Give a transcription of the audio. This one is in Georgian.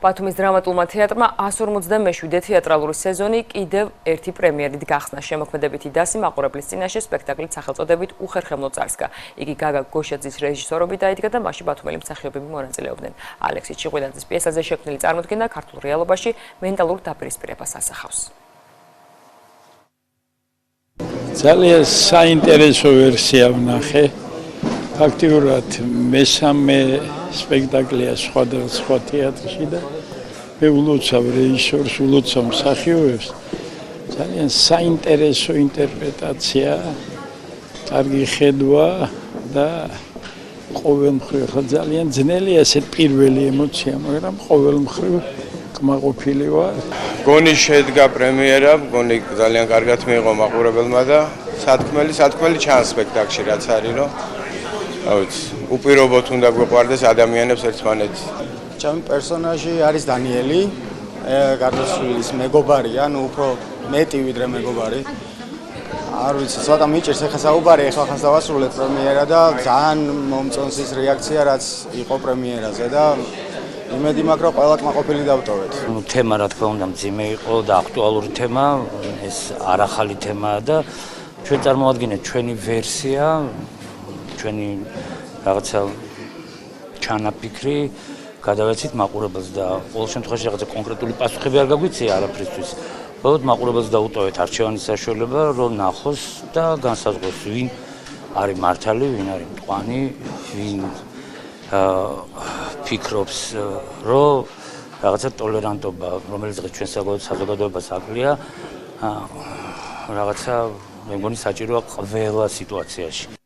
ბათუმის დრამატულმა თეატრმა 157 თეატრალური სეზონი კიდევ ერთი პრემიერით გახსნა. შემოქმედებითი დასი მაყურებლის წინაშე სპექტაკლით სახელწოდებით უხერხემლო წარსდგა. იგი გაგა გოშაძის რეჟისორობით დაიდგა და მასში ბათუმელი მსახიობები მონაწილეობდნენ. ალექსი ჭიღვინაძის პიესაზე შექმნილი წარმოდგენა ქართულ რეალობაში მენტალურ დაპირისპირებას ასახავს. ძალიან საინტერესო ვერსია ვნახე. ფაქტიურად მესამე სპექტაკლია სხვადასხვა თეატრში და მე ულოცავ რეჟისორს, ულოცავ მსახიობებს. ძალიან საინტერესო ინტერპრეტაცია, კარგი ხედვა და ყოველ მხრივ ძალიან ძნელია ესეთ პირველი ემოცია, მაგრამ ყოველ მხრივ კმაყოფილი ვარ. გონი შედგა პრემიერა, გონი ძალიან კარგად მიიღო მაყურებელმა და სათქმელი ჩანს სპექტაკლში რაც არის, რომ უპირობოდ უნდა გვიყვარდეს ადამიანებს ერთმანეთს. ჩემი პერსონაჟი არის დანიელი, გარდაცვლილის მეგობარი, ანუ უფრო მეტი ვიდრე მეგობარი. არ ვიცი, ცოტა მიჭირს ახლა საუბარი, ახლა ხანს დავასრულეთ პრემიერა და ძალიან მომწონს ის რეაქცია, რაც იყო პრემიერაზე და იმედი მაქვს, რომ ყველა კმაყოფილი დავტოვეთ. თემა რა თქმა უნდა მძიმე იყო და აქტუალური თემა, ეს არახალი თემაა და ჩვენ წარმოვადგინეთ ჩვენი ვერსია, ჩვენი რაღაცა ჩანაფიქრი გადავეცით მაყურებელს და ყოველ შემთხვევაში რაღაცა კონკრეტული პასუხები არ გაგვიცია არაფრისთვის. უბრალოდ მაყურებელს დაუტოვეთ არჩევანის საშუალება, რომ ნახოს და განსაზღვროს, ვინ არის მართალი, ვინ არის მტყვანი, ვინ ფიქრობს, რომ რაღაცა ტოლერანტობა, რომელიც დღეს ჩვენ საზოგადოებას აკლია, რაღაცა მე მგონი საჭიროა ყველა სიტუაციაში.